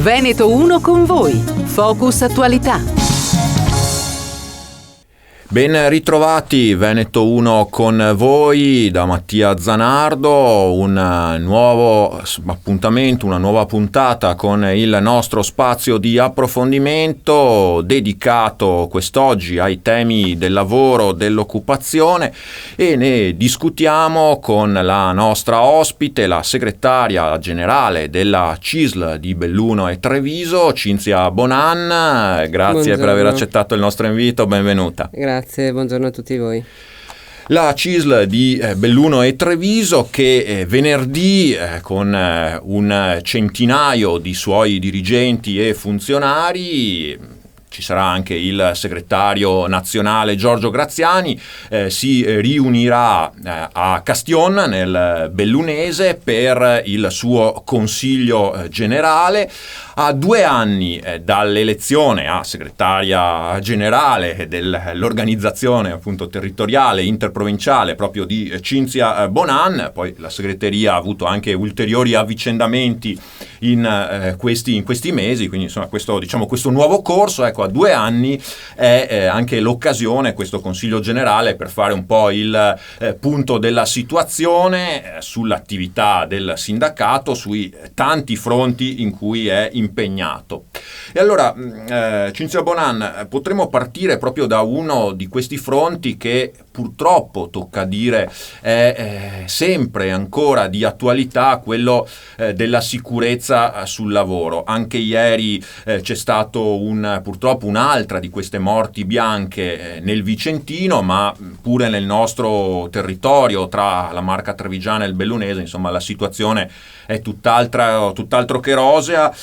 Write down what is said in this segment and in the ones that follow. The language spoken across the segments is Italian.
Veneto 1 con voi. Focus Attualità. Ben ritrovati, Veneto 1 con voi da Mattia Zanardo, un nuovo appuntamento, una nuova puntata con il nostro spazio di approfondimento dedicato quest'oggi ai temi del lavoro, dell'occupazione, e ne discutiamo con la nostra ospite, la segretaria generale della CISL di Belluno e Treviso, Cinzia Bonan. Grazie Buongiorno. Per aver accettato il nostro invito, benvenuta. Grazie, buongiorno a tutti voi. La CISL di Belluno e Treviso che venerdì con un centinaio di suoi dirigenti e funzionari, ci sarà anche il segretario nazionale Giorgio Graziani, si riunirà a Castion nel Bellunese per il suo consiglio generale. A 2 anni dall'elezione a segretaria generale dell'organizzazione appunto territoriale interprovinciale proprio di Cinzia Bonan, poi la segreteria ha avuto anche ulteriori avvicendamenti in questi mesi, quindi insomma questo nuovo corso, ecco, a 2 anni è anche l'occasione, questo consiglio generale, per fare un po' il punto della situazione sull'attività del sindacato, sui tanti fronti in cui è impegnato. E allora, Cinzia Bonan, potremmo partire proprio da uno di questi fronti che purtroppo, tocca dire, è sempre ancora di attualità, quello della sicurezza sul lavoro. Anche ieri c'è stato purtroppo un'altra di queste morti bianche nel Vicentino, ma pure nel nostro territorio tra la Marca Trevigiana e il Bellunese, insomma la situazione è tutt'altro che rosea.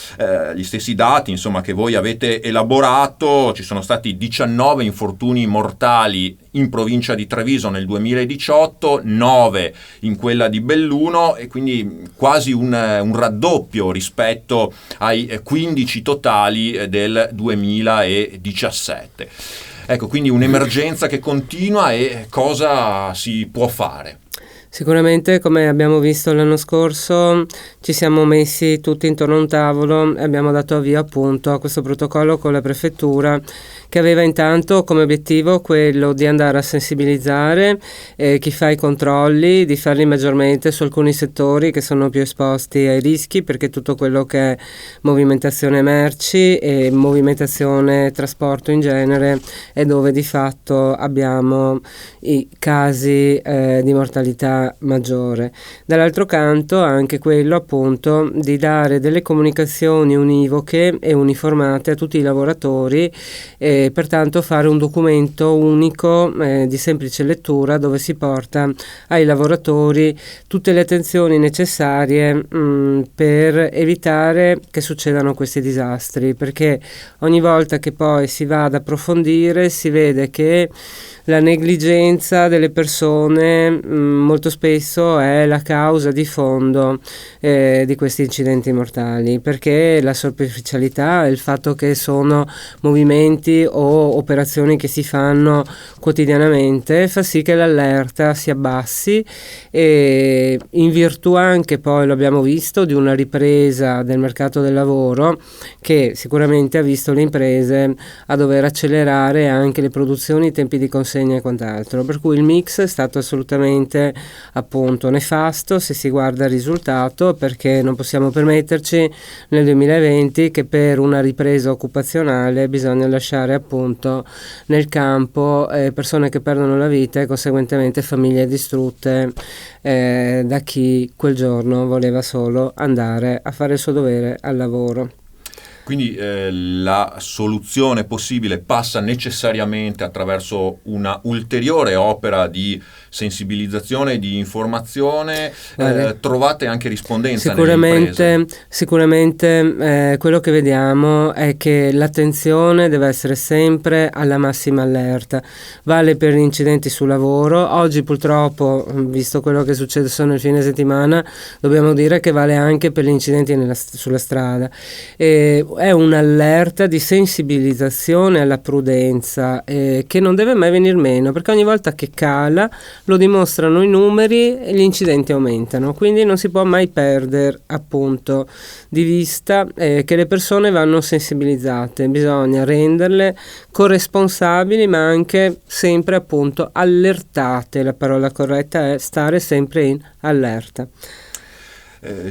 Gli stessi dati, insomma, che voi avete elaborato: ci sono stati 19 infortuni mortali in provincia di Treviso nel 2018, 9 in quella di Belluno, e quindi quasi un raddoppio rispetto ai 15 totali del 2017. Ecco, quindi un'emergenza che continua, e cosa si può fare? Sicuramente, come abbiamo visto l'anno scorso, ci siamo messi tutti intorno a un tavolo e abbiamo dato avvio appunto a questo protocollo con la prefettura, che aveva intanto come obiettivo quello di andare a sensibilizzare chi fa i controlli, di farli maggiormente su alcuni settori che sono più esposti ai rischi, perché tutto quello che è movimentazione merci e movimentazione trasporto in genere è dove di fatto abbiamo i casi di mortalità maggiore. Dall'altro canto anche quello appunto di dare delle comunicazioni univoche e uniformate a tutti i lavoratori, e pertanto fare un documento unico di semplice lettura, dove si porta ai lavoratori tutte le attenzioni necessarie per evitare che succedano questi disastri, perché ogni volta che poi si va ad approfondire si vede che la negligenza delle persone molto spesso è la causa di fondo di questi incidenti mortali, perché la superficialità, il fatto che sono movimenti o operazioni che si fanno quotidianamente, fa sì che l'allerta si abbassi, e in virtù anche, poi lo abbiamo visto, di una ripresa del mercato del lavoro che sicuramente ha visto le imprese a dover accelerare anche le produzioni, i tempi di consegna e quant'altro, per cui il mix è stato assolutamente appunto nefasto se si guarda il risultato, perché non possiamo permetterci nel 2020 che per una ripresa occupazionale bisogna lasciare appunto nel campo persone che perdono la vita e conseguentemente famiglie distrutte da chi quel giorno voleva solo andare a fare il suo dovere al lavoro. Quindi la soluzione possibile passa necessariamente attraverso una ulteriore opera di sensibilizzazione, di informazione. Trovate anche rispondenza nelle imprese? Sicuramente quello che vediamo è che l'attenzione deve essere sempre alla massima allerta. Vale per gli incidenti sul lavoro. Oggi purtroppo, visto quello che succede solo nel fine settimana, dobbiamo dire che vale anche per gli incidenti sulla strada. è un'allerta di sensibilizzazione alla prudenza che non deve mai venir meno, perché ogni volta che cala, lo dimostrano i numeri, e gli incidenti aumentano, quindi non si può mai perdere appunto di vista che le persone vanno sensibilizzate, bisogna renderle corresponsabili ma anche sempre appunto allertate, la parola corretta è stare sempre in allerta.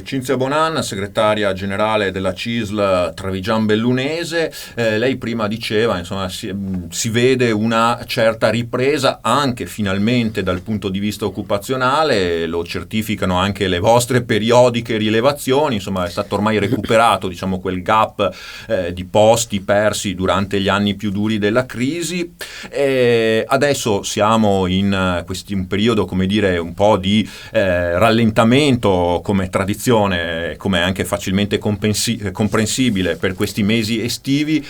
Cinzia Bonan, segretaria generale della CISL Trevigian Bellunese, lei prima diceva, insomma, si vede una certa ripresa anche finalmente dal punto di vista occupazionale, lo certificano anche le vostre periodiche rilevazioni, insomma è stato ormai recuperato, diciamo, quel gap di posti persi durante gli anni più duri della crisi. Adesso siamo in un periodo, come dire, un po' di rallentamento come tradizione, come anche facilmente comprensibile per questi mesi estivi.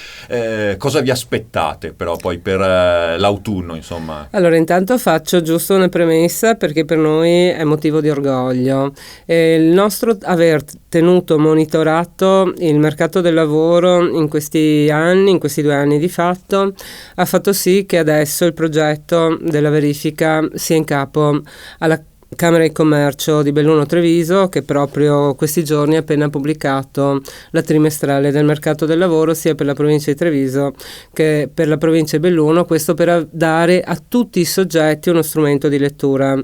Cosa vi aspettate però poi per l'autunno, insomma? Allora, intanto faccio giusto una premessa, perché per noi è motivo di orgoglio il nostro aver tenuto monitorato il mercato del lavoro in questi anni, in questi 2 anni di fatto, ha fatto sì che adesso il progetto della verifica sia in capo alla Camera di Commercio di Belluno Treviso, che proprio questi giorni ha appena pubblicato la trimestrale del mercato del lavoro sia per la provincia di Treviso che per la provincia di Belluno, questo per dare a tutti i soggetti uno strumento di lettura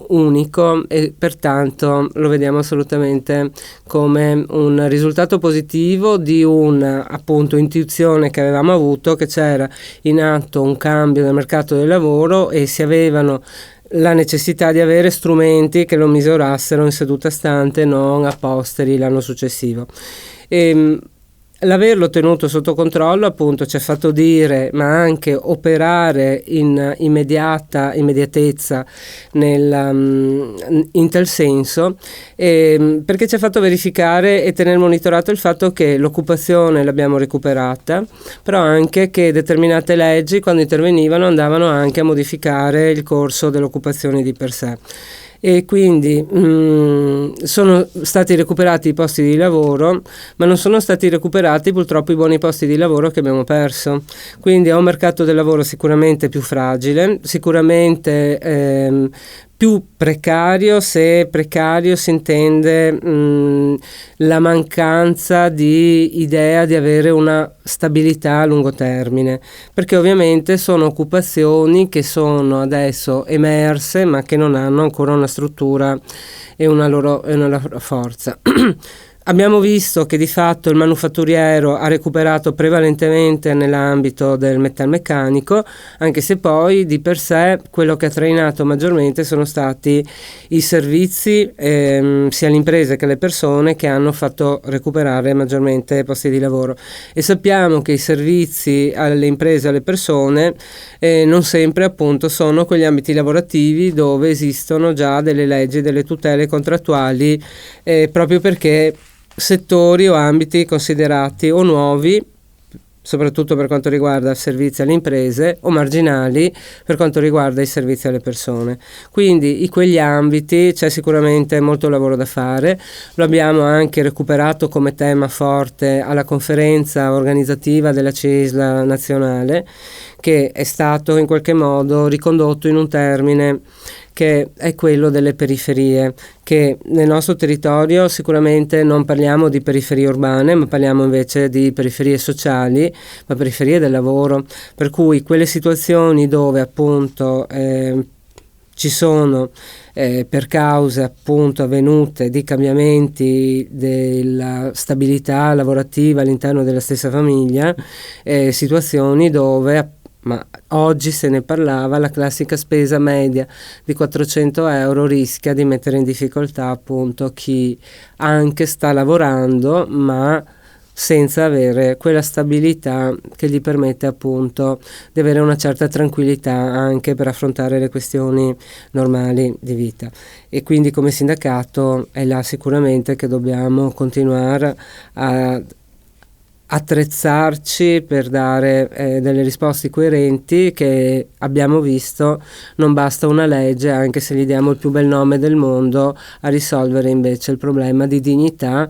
unico, e pertanto lo vediamo assolutamente come un risultato positivo di una appunto intuizione che avevamo avuto, che c'era in atto un cambio del mercato del lavoro e si avevano la necessità di avere strumenti che lo misurassero in seduta stante, non a posteri l'anno successivo. L'averlo tenuto sotto controllo appunto ci ha fatto dire, ma anche operare in immediatezza in tal senso, perché ci ha fatto verificare e tenere monitorato il fatto che l'occupazione l'abbiamo recuperata, però anche che determinate leggi, quando intervenivano, andavano anche a modificare il corso dell'occupazione di per sé. E quindi sono stati recuperati i posti di lavoro, ma non sono stati recuperati purtroppo i buoni posti di lavoro che abbiamo perso. Quindi è un mercato del lavoro sicuramente più fragile, sicuramente più precario, se precario si intende la mancanza di idea di avere una stabilità a lungo termine, perché ovviamente sono occupazioni che sono adesso emerse ma che non hanno ancora una struttura e una loro forza. Abbiamo visto che di fatto il manufatturiero ha recuperato prevalentemente nell'ambito del metalmeccanico, anche se poi di per sé quello che ha trainato maggiormente sono stati i servizi, sia le imprese che le persone, che hanno fatto recuperare maggiormente posti di lavoro. E sappiamo che i servizi alle imprese e alle persone non sempre appunto sono quegli ambiti lavorativi dove esistono già delle leggi, delle tutele contrattuali, proprio perché settori o ambiti considerati o nuovi, soprattutto per quanto riguarda servizi alle imprese, o marginali per quanto riguarda i servizi alle persone. Quindi in quegli ambiti c'è sicuramente molto lavoro da fare. Lo abbiamo anche recuperato come tema forte alla conferenza organizzativa della CISL nazionale, che è stato in qualche modo ricondotto in un termine che è quello delle periferie, che nel nostro territorio sicuramente non parliamo di periferie urbane, ma parliamo invece di periferie sociali, ma periferie del lavoro, per cui quelle situazioni dove appunto ci sono per cause appunto avvenute di cambiamenti della stabilità lavorativa all'interno della stessa famiglia, situazioni dove ma oggi se ne parlava, la classica spesa media di 400 euro rischia di mettere in difficoltà appunto chi anche sta lavorando ma senza avere quella stabilità che gli permette appunto di avere una certa tranquillità anche per affrontare le questioni normali di vita. E quindi come sindacato è là sicuramente che dobbiamo continuare a attrezzarci per dare delle risposte coerenti, che abbiamo visto non basta una legge, anche se gli diamo il più bel nome del mondo, a risolvere invece il problema di dignità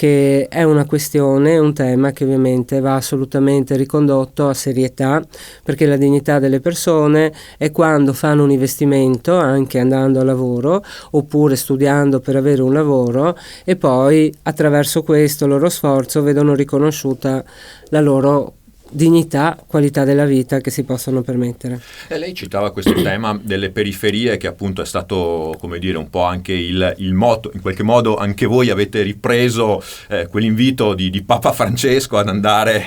che è una questione, un tema che ovviamente va assolutamente ricondotto a serietà, perché la dignità delle persone è quando fanno un investimento, anche andando a lavoro oppure studiando per avere un lavoro, e poi attraverso questo loro sforzo vedono riconosciuta la loro dignità, qualità della vita che si possono permettere. E lei citava questo tema delle periferie, che appunto è stato, come dire, un po' anche il motto, in qualche modo anche voi avete ripreso quell'invito di Papa Francesco ad andare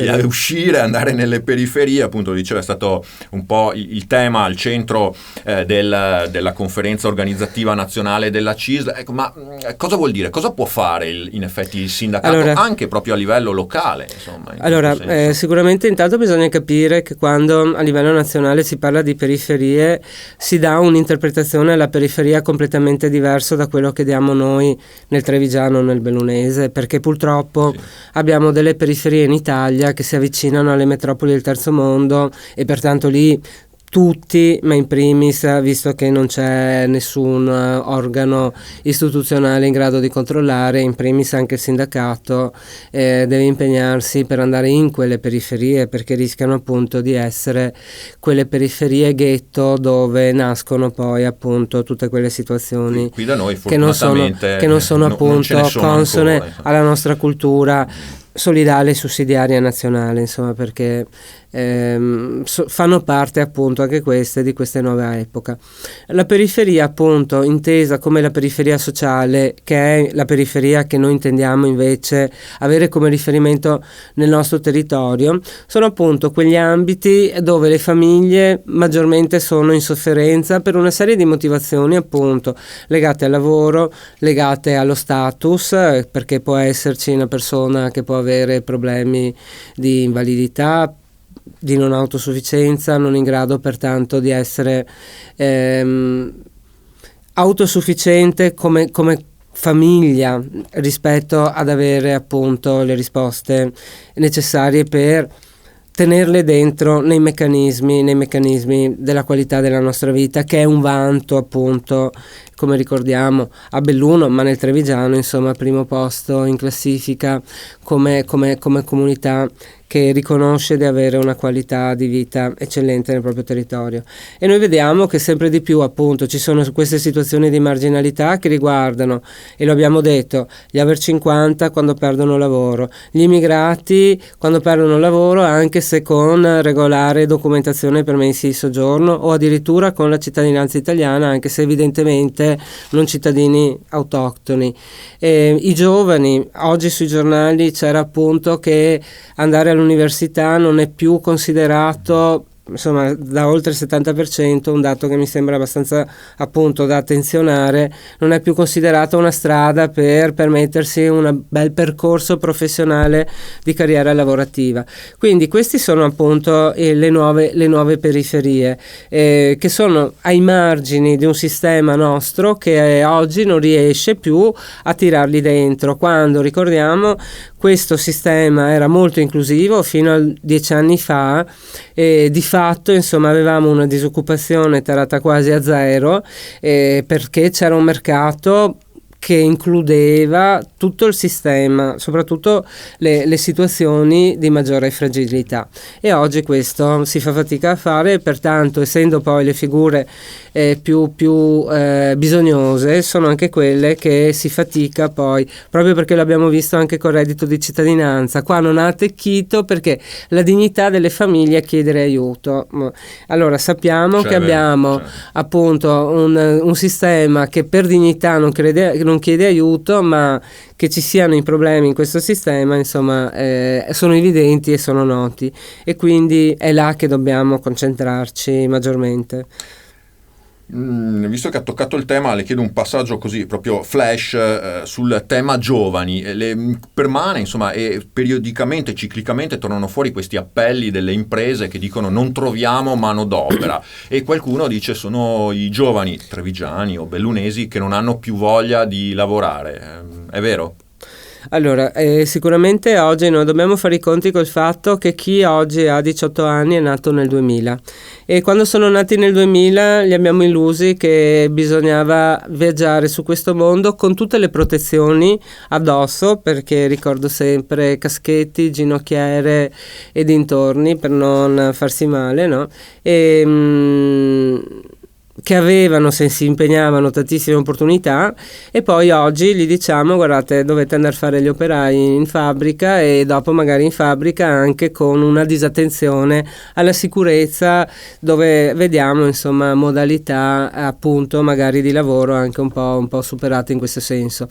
ad uscire, andare nelle periferie, appunto diceva, è stato un po' il tema al centro della conferenza organizzativa nazionale della CISL. Ecco, ma cosa vuol dire? Cosa può fare in effetti il sindacato, anche proprio a livello locale? Insomma, sicuramente intanto bisogna capire che quando a livello nazionale si parla di periferie si dà un'interpretazione alla periferia completamente diversa da quello che diamo noi nel trevigiano o nel bellunese, perché purtroppo abbiamo delle periferie in Italia che si avvicinano alle metropoli del terzo mondo, e pertanto lì tutti, ma in primis, visto che non c'è nessun organo istituzionale in grado di controllare, in primis anche il sindacato deve impegnarsi per andare in quelle periferie, perché rischiano appunto di essere quelle periferie ghetto dove nascono poi appunto tutte quelle situazioni qui da noi che non sono appunto consone ancora alla nostra cultura solidale e sussidiaria nazionale, insomma, perché fanno parte appunto anche queste di questa nuova epoca. La periferia, appunto, intesa come la periferia sociale, che è la periferia che noi intendiamo invece avere come riferimento nel nostro territorio, sono appunto quegli ambiti dove le famiglie maggiormente sono in sofferenza per una serie di motivazioni, appunto legate al lavoro, legate allo status, perché può esserci una persona che può avere problemi di invalidità, di non autosufficienza, non in grado pertanto di essere autosufficiente come famiglia rispetto ad avere appunto le risposte necessarie per tenerle dentro nei meccanismi della qualità della nostra vita, che è un vanto appunto, come ricordiamo, a Belluno, ma nel trevigiano, insomma, primo posto in classifica come comunità che riconosce di avere una qualità di vita eccellente nel proprio territorio. E noi vediamo che sempre di più appunto ci sono queste situazioni di marginalità che riguardano, e lo abbiamo detto, gli over 50 quando perdono lavoro, gli immigrati quando perdono lavoro anche se con regolare documentazione e permessi di soggiorno, o addirittura con la cittadinanza italiana anche se evidentemente non cittadini autoctoni. I giovani, oggi sui giornali c'era appunto che andare all'università non è più considerato, insomma, da oltre il 70%, un dato che mi sembra abbastanza appunto da attenzionare, non è più considerata una strada per permettersi un bel percorso professionale di carriera lavorativa. Quindi questi sono appunto le nuove periferie che sono ai margini di un sistema nostro che oggi non riesce più a tirarli dentro, quando ricordiamo questo sistema era molto inclusivo fino a 10 anni fa, e di fatto insomma avevamo una disoccupazione tarata quasi a zero, perché c'era un mercato che includeva tutto il sistema, soprattutto le situazioni di maggiore fragilità, e oggi questo si fa fatica a fare, pertanto essendo poi le figure più bisognose sono anche quelle che si fatica poi, proprio perché l'abbiamo visto anche col reddito di cittadinanza, qua non ha attecchito perché la dignità delle famiglie è chiedere aiuto. Allora sappiamo che abbiamo appunto un sistema che per dignità non chiede aiuto, ma che ci siano i problemi in questo sistema, insomma, sono evidenti e sono noti, e quindi è là che dobbiamo concentrarci maggiormente. Visto che ha toccato il tema, le chiedo un passaggio così proprio flash sul tema giovani. Permane, insomma, e periodicamente, ciclicamente tornano fuori questi appelli delle imprese che dicono non troviamo manodopera, e qualcuno dice sono i giovani trevigiani o bellunesi che non hanno più voglia di lavorare. È vero? Allora, sicuramente oggi noi dobbiamo fare i conti col fatto che chi oggi ha 18 anni è nato nel 2000 e quando sono nati nel 2000 li abbiamo illusi che bisognava viaggiare su questo mondo con tutte le protezioni addosso, perché ricordo sempre caschetti, ginocchiere e dintorni per non farsi male, no? Che avevano, se si impegnavano, tantissime opportunità, e poi oggi gli diciamo: guardate, dovete andare a fare gli operai in fabbrica, e dopo magari in fabbrica anche con una disattenzione alla sicurezza, dove vediamo insomma modalità appunto magari di lavoro anche un po' superate in questo senso.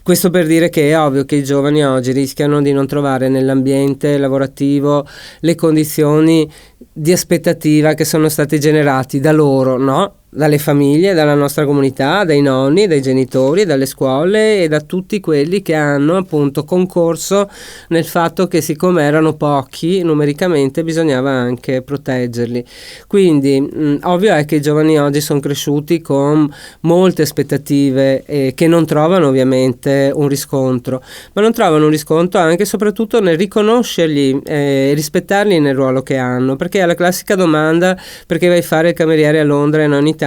Questo per dire che è ovvio che i giovani oggi rischiano di non trovare nell'ambiente lavorativo le condizioni di aspettativa che sono state generate da loro, no? Dalle famiglie, dalla nostra comunità, dai nonni, dai genitori, dalle scuole e da tutti quelli che hanno appunto concorso nel fatto che, siccome erano pochi numericamente, bisognava anche proteggerli. Quindi ovvio è che i giovani oggi sono cresciuti con molte aspettative che non trovano ovviamente un riscontro, ma non trovano un riscontro anche e soprattutto nel riconoscerli e rispettarli nel ruolo che hanno, perché è la classica domanda: perché vai a fare il cameriere a Londra e non in Italia?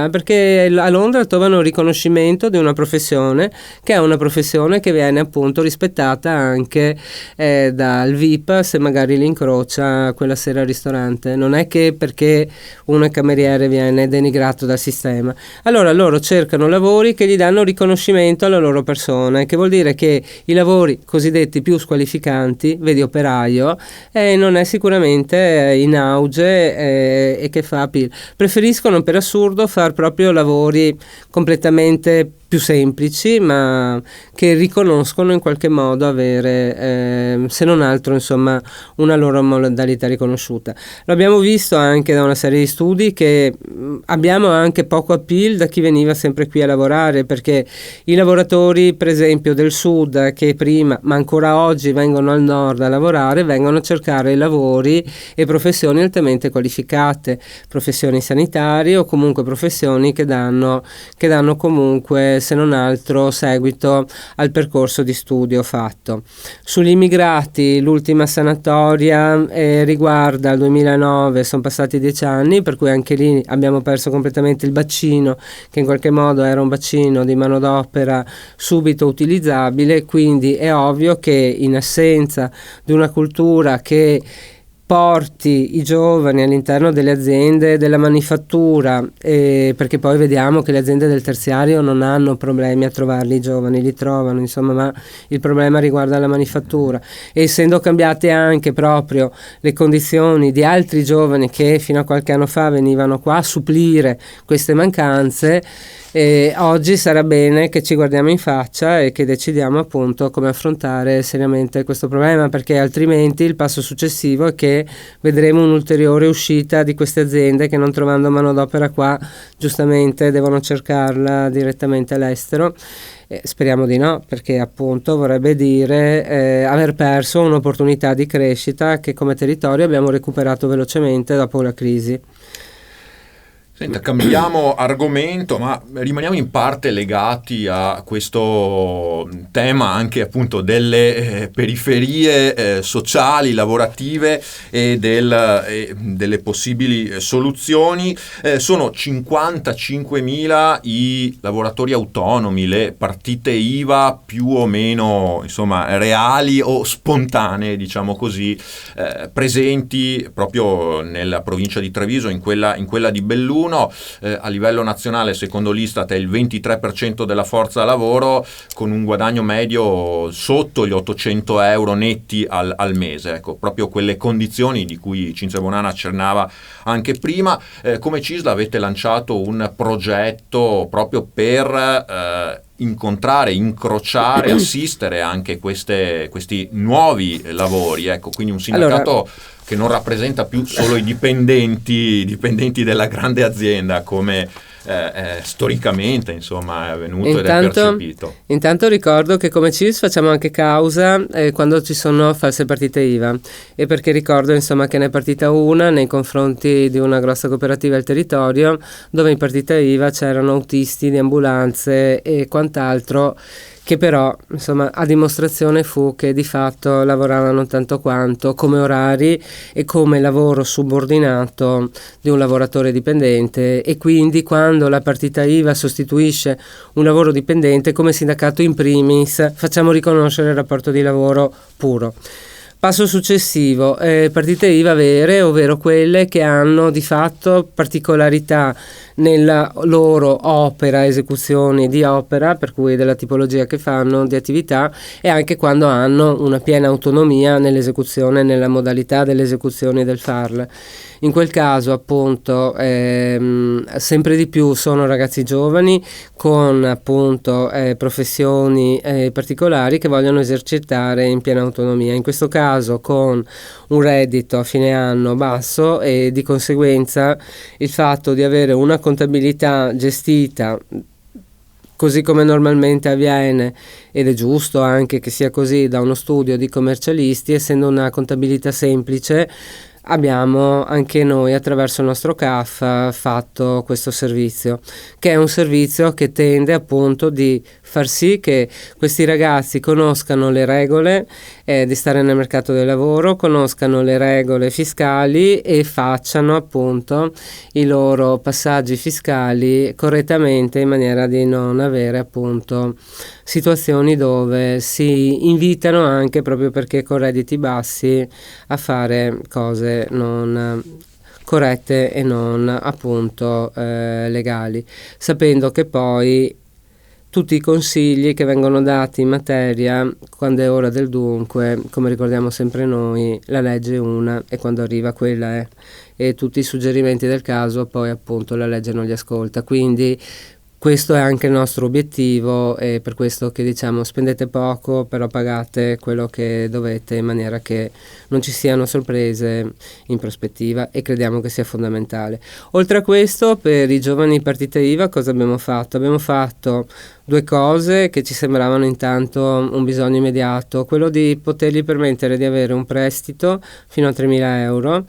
Perché a Londra trovano un riconoscimento di una professione che è una professione che viene appunto rispettata anche dal VIP, se magari li incrocia quella sera al ristorante. Non è che perché uno è cameriere viene denigrato dal sistema. Allora loro cercano lavori che gli danno riconoscimento alla loro persona, che vuol dire che i lavori cosiddetti più squalificanti, vedi operaio, non è sicuramente in auge e che fa appeal. Preferiscono per assurdo fare proprio lavori completamente più semplici, ma che riconoscono in qualche modo avere, se non altro, insomma, una loro modalità riconosciuta. Lo abbiamo visto anche da una serie di studi che abbiamo anche poco appeal da chi veniva sempre qui a lavorare, perché i lavoratori, per esempio, del sud, che prima, ma ancora oggi, vengono al nord a lavorare, vengono a cercare lavori e professioni altamente qualificate, professioni sanitarie o comunque professioni che danno comunque, se non altro, seguito al percorso di studio fatto. Sugli immigrati l'ultima sanatoria riguarda il 2009, sono passati 10 anni, per cui anche lì abbiamo perso completamente il bacino, che in qualche modo era un bacino di manodopera subito utilizzabile. Quindi è ovvio che, in assenza di una cultura che porti i giovani all'interno delle aziende della manifattura, perché poi vediamo che le aziende del terziario non hanno problemi a trovarli i giovani, li trovano, insomma, ma il problema riguarda la manifattura, e essendo cambiate anche proprio le condizioni di altri giovani che fino a qualche anno fa venivano qua a supplire queste mancanze, oggi sarà bene che ci guardiamo in faccia e che decidiamo appunto come affrontare seriamente questo problema, perché altrimenti il passo successivo è che vedremo un'ulteriore uscita di queste aziende che, non trovando manodopera qua, giustamente devono cercarla direttamente all'estero. Speriamo di no, perché appunto vorrebbe dire aver perso un'opportunità di crescita che come territorio abbiamo recuperato velocemente dopo la crisi. Senta, cambiamo argomento, ma rimaniamo in parte legati a questo tema anche appunto delle periferie sociali, lavorative e delle possibili soluzioni. Sono 55.000 i lavoratori autonomi, le partite IVA più o meno, insomma, reali o spontanee, diciamo così, presenti proprio nella provincia di Treviso, in quella di Belluno. A livello nazionale, secondo l'Istat, è il 23% della forza lavoro, con un guadagno medio sotto gli 800 euro netti al mese. Ecco, proprio quelle condizioni di cui Cinzia Bonanno accennava anche prima. Come CISL avete lanciato un progetto proprio per incontrare, incrociare, assistere anche questi nuovi lavori. Ecco, quindi un sindacato che non rappresenta più solo i dipendenti della grande azienda, come storicamente, insomma, è avvenuto ed è percepito. Intanto ricordo che come CISL facciamo anche causa quando ci sono false partite IVA, e perché ricordo, insomma, che ne è partita una nei confronti di una grossa cooperativa al territorio, dove in partita IVA c'erano autisti di ambulanze e quant'altro che però insomma a dimostrazione fu che di fatto lavoravano tanto quanto come orari e come lavoro subordinato di un lavoratore dipendente, e quindi quando la partita IVA sostituisce un lavoro dipendente, come sindacato in primis facciamo riconoscere il rapporto di lavoro puro. Passo successivo, partite IVA vere, ovvero quelle che hanno di fatto particolarità nella loro opera, esecuzioni di opera, per cui della tipologia che fanno di attività, e anche quando hanno una piena autonomia nell'esecuzione, nella modalità delle esecuzioni del farle. In quel caso appunto sempre di più sono ragazzi giovani con appunto professioni particolari che vogliono esercitare in piena autonomia, in questo caso con un reddito a fine anno basso, e di conseguenza il fatto di avere una contabilità gestita così come normalmente avviene, ed è giusto anche che sia così, da uno studio di commercialisti, essendo una contabilità semplice, abbiamo anche noi attraverso il nostro CAF fatto questo servizio, che è un servizio che tende appunto di far sì che questi ragazzi conoscano le regole di stare nel mercato del lavoro, conoscano le regole fiscali e facciano appunto i loro passaggi fiscali correttamente, in maniera di non avere appunto situazioni dove si invitano, anche proprio perché con redditi bassi, a fare cose non corrette e non appunto legali, sapendo che poi tutti i consigli che vengono dati in materia, quando è ora del dunque, come ricordiamo sempre noi, la legge è una e quando arriva quella è, e tutti i suggerimenti del caso poi appunto la legge non li ascolta. Quindi questo è anche il nostro obiettivo, e per questo che diciamo spendete poco però pagate quello che dovete, in maniera che non ci siano sorprese in prospettiva, e crediamo che sia fondamentale. Oltre a questo, per i giovani partite IVA cosa abbiamo fatto? Abbiamo fatto due cose che ci sembravano intanto un bisogno immediato: quello di potergli permettere di avere un prestito fino a 3.000 euro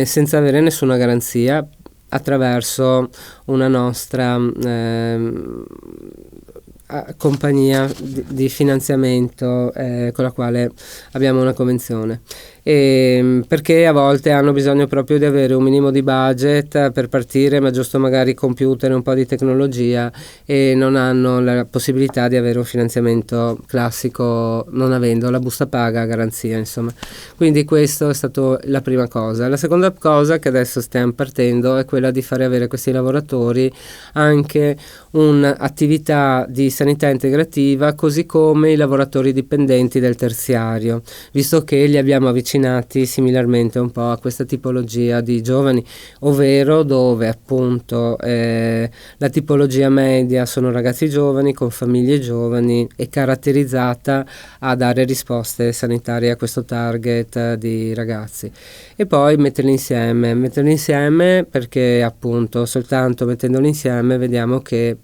senza avere nessuna garanzia, attraverso una nostra compagnia di finanziamento con la quale abbiamo una convenzione, perché a volte hanno bisogno proprio di avere un minimo di budget per partire, ma giusto magari computer e un po' di tecnologia, e non hanno la possibilità di avere un finanziamento classico, non avendo la busta paga a garanzia, insomma. Quindi questo è stato la prima cosa. La seconda cosa che adesso stiamo partendo è quella di fare avere questi lavoratori anche un'attività di sanità integrativa, così come i lavoratori dipendenti del terziario, visto che li abbiamo avvicinati similarmente un po' a questa tipologia di giovani, ovvero dove appunto la tipologia media sono ragazzi giovani con famiglie giovani e caratterizzata a dare risposte sanitarie a questo target di ragazzi, e poi metterli insieme perché appunto soltanto mettendoli insieme vediamo che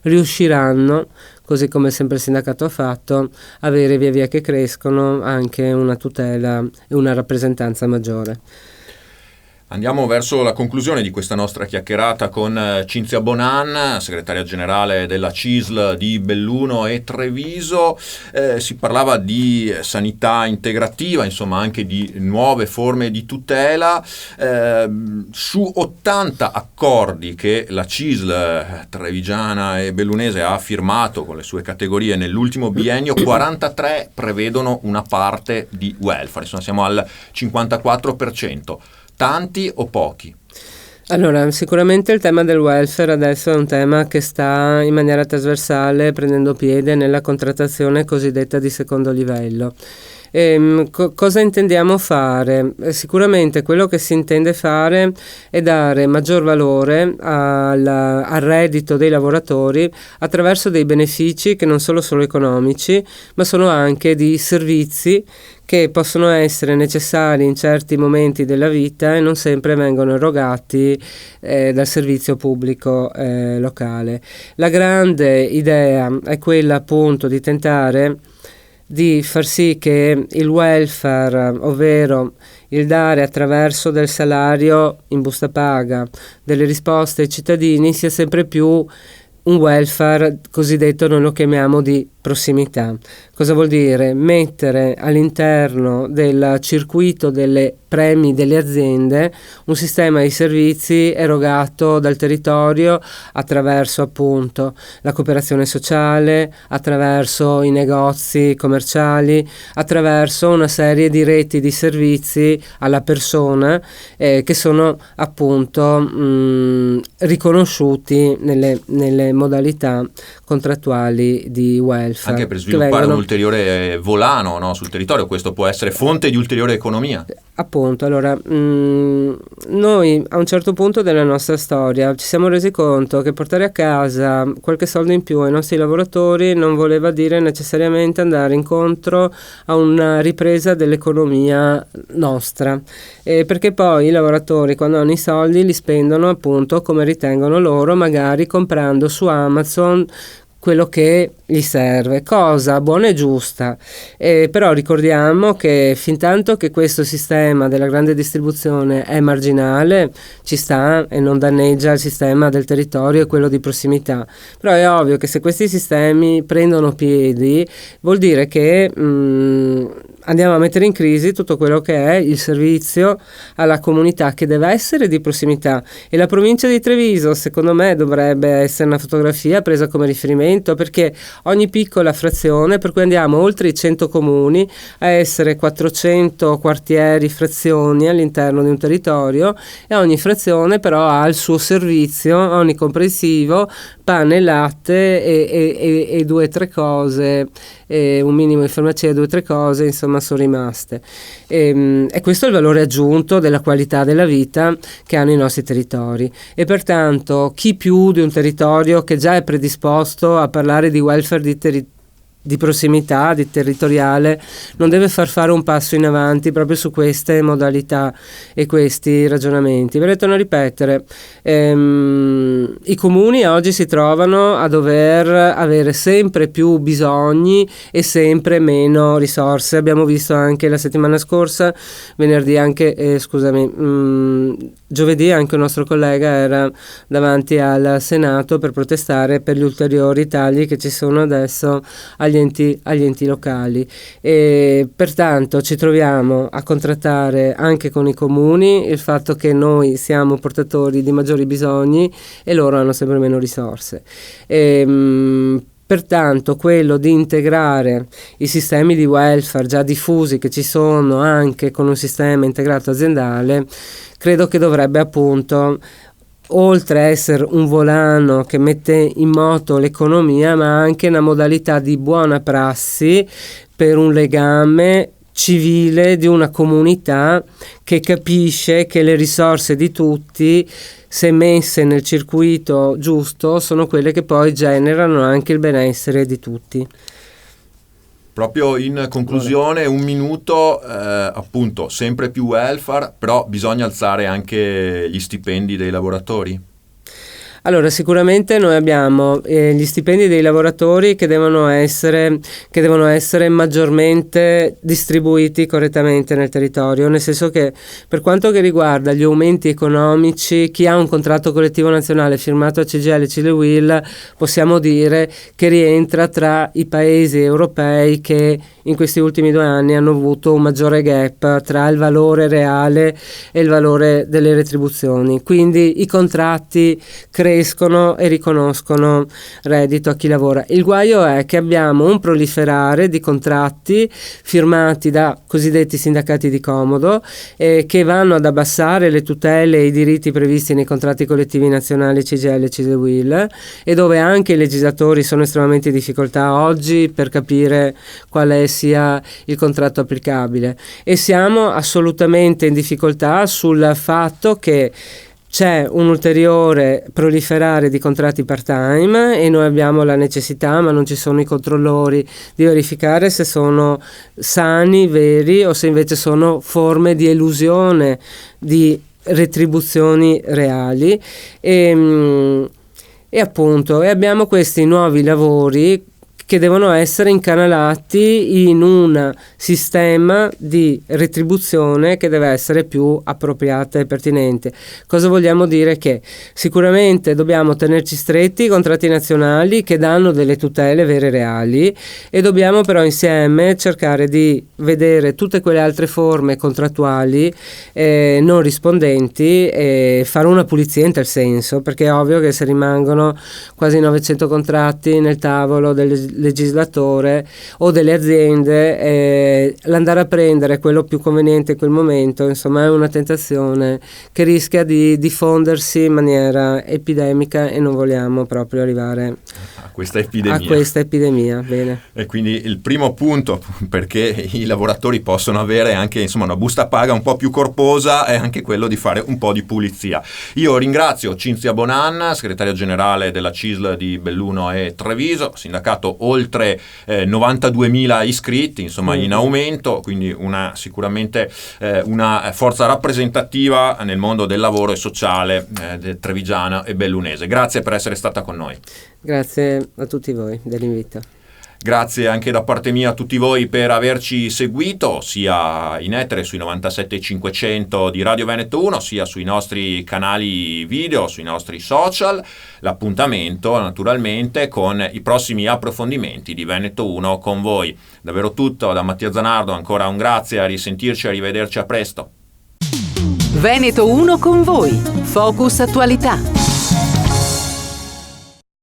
riusciranno, così come sempre il sindacato ha fatto, avere via via che crescono anche una tutela e una rappresentanza maggiore. Andiamo verso la conclusione di questa nostra chiacchierata con Cinzia Bonan, segretaria generale della CISL di Belluno e Treviso. Si parlava di sanità integrativa, insomma anche di nuove forme di tutela. Su 80 accordi che la CISL trevigiana e bellunese ha firmato con le sue categorie nell'ultimo biennio, 43 prevedono una parte di welfare, insomma siamo al 54%. Tanti o pochi? Allora, sicuramente il tema del welfare adesso è un tema che sta in maniera trasversale prendendo piede nella contrattazione cosiddetta di secondo livello. Cosa intendiamo fare? Sicuramente quello che si intende fare è dare maggior valore al reddito dei lavoratori attraverso dei benefici che non sono solo economici, ma sono anche di servizi che possono essere necessari in certi momenti della vita e non sempre vengono erogati dal servizio pubblico locale. La grande idea è quella appunto di tentare di far sì che il welfare, ovvero il dare attraverso del salario in busta paga delle risposte ai cittadini, sia sempre più un welfare cosiddetto, noi lo chiamiamo di prossimità. Cosa vuol dire? Mettere all'interno del circuito delle premi delle aziende un sistema di servizi erogato dal territorio attraverso appunto la cooperazione sociale, attraverso i negozi commerciali, attraverso una serie di reti di servizi alla persona che sono appunto riconosciuti nelle modalità contrattuali di welfare. Anche per sviluppare un ulteriore volano, no, sul territorio, questo può essere fonte di ulteriore economia. Appunto, allora, noi a un certo punto della nostra storia ci siamo resi conto che portare a casa qualche soldo in più ai nostri lavoratori non voleva dire necessariamente andare incontro a una ripresa dell'economia nostra, perché poi i lavoratori, quando hanno i soldi, li spendono appunto come ritengono loro, magari comprando su Amazon quello che gli serve, cosa buona e giusta, però ricordiamo che fintanto che questo sistema della grande distribuzione è marginale, ci sta e non danneggia il sistema del territorio e quello di prossimità. Però è ovvio che se questi sistemi prendono piedi, vuol dire che andiamo a mettere in crisi tutto quello che è il servizio alla comunità, che deve essere di prossimità, e la provincia di Treviso secondo me dovrebbe essere una fotografia presa come riferimento, perché ogni piccola frazione, per cui andiamo oltre i 100 comuni a essere 400 quartieri, frazioni all'interno di un territorio, e ogni frazione però ha il suo servizio onnicomprensivo, pane, latte e 2 o 3 cose, un minimo di farmacia, 2 o 3 cose insomma sono rimaste, e questo è il valore aggiunto della qualità della vita che hanno i nostri territori. E pertanto chi più di un territorio che già è predisposto a parlare di welfare di prossimità, di territoriale, non deve far fare un passo in avanti proprio su queste modalità e questi ragionamenti. Ve le torno a ripetere, i comuni oggi si trovano a dover avere sempre più bisogni e sempre meno risorse. Abbiamo visto anche la settimana scorsa, giovedì anche un nostro collega era davanti al Senato per protestare per gli ulteriori tagli che ci sono adesso agli enti locali, e pertanto ci troviamo a contrattare anche con i comuni il fatto che noi siamo portatori di maggiori bisogni e loro hanno sempre meno risorse. Pertanto quello di integrare i sistemi di welfare già diffusi che ci sono anche con un sistema integrato aziendale, credo che dovrebbe appunto, oltre a essere un volano che mette in moto l'economia, ma anche una modalità di buona prassi per un legame civile di una comunità che capisce che le risorse di tutti, se messe nel circuito giusto, sono quelle che poi generano anche il benessere di tutti. Proprio in conclusione, un minuto, appunto, sempre più welfare, però bisogna alzare anche gli stipendi dei lavoratori? Allora, sicuramente noi abbiamo gli stipendi dei lavoratori che devono essere maggiormente distribuiti correttamente nel territorio, nel senso che per quanto che riguarda gli aumenti economici, chi ha un contratto collettivo nazionale firmato a CGIL e CISL-UIL possiamo dire che rientra tra i paesi europei che in questi ultimi 2 anni hanno avuto un maggiore gap tra il valore reale e il valore delle retribuzioni. Quindi i contratti crescono e riconoscono reddito a chi lavora. Il guaio è che abbiamo un proliferare di contratti firmati da cosiddetti sindacati di comodo che vanno ad abbassare le tutele e i diritti previsti nei contratti collettivi nazionali CGIL e CISL-UIL, e dove anche i legislatori sono estremamente in difficoltà oggi per capire quale sia il contratto applicabile, e siamo assolutamente in difficoltà sul fatto che c'è un ulteriore proliferare di contratti part-time e noi abbiamo la necessità, ma non ci sono i controllori, di verificare se sono sani, veri, o se invece sono forme di elusione di retribuzioni reali. E appunto abbiamo questi nuovi lavori che devono essere incanalati in un sistema di retribuzione che deve essere più appropriata e pertinente. Cosa vogliamo dire? Che sicuramente dobbiamo tenerci stretti i contratti nazionali che danno delle tutele vere e reali, e dobbiamo però insieme cercare di vedere tutte quelle altre forme contrattuali non rispondenti e fare una pulizia in tal senso, perché è ovvio che se rimangono quasi 900 contratti nel tavolo del legislatore o delle aziende, l'andare a prendere quello più conveniente in quel momento, insomma, è una tentazione che rischia di diffondersi in maniera epidemica, e non vogliamo proprio arrivare a questa epidemia. Bene. E quindi il primo punto perché i lavoratori possono avere anche, insomma, una busta paga un po' più corposa è anche quello di fare un po' di pulizia. Io ringrazio Cinzia Bonanna, segretaria generale della CISL di Belluno e Treviso, sindacato oltre 92.000 iscritti, insomma, in aumento, quindi sicuramente una forza rappresentativa nel mondo del lavoro e sociale del trevigiano e bellunese. Grazie per essere stata con noi. Grazie a tutti voi dell'invito. Grazie anche da parte mia a tutti voi per averci seguito, sia in etere sui 97.500 di Radio Veneto 1, sia sui nostri canali video, sui nostri social. L'appuntamento naturalmente con i prossimi approfondimenti di Veneto 1 con voi. Davvero tutto da Mattia Zanardo, ancora un grazie, a risentirci, a rivederci, a presto. Veneto 1 con voi. Focus Attualità.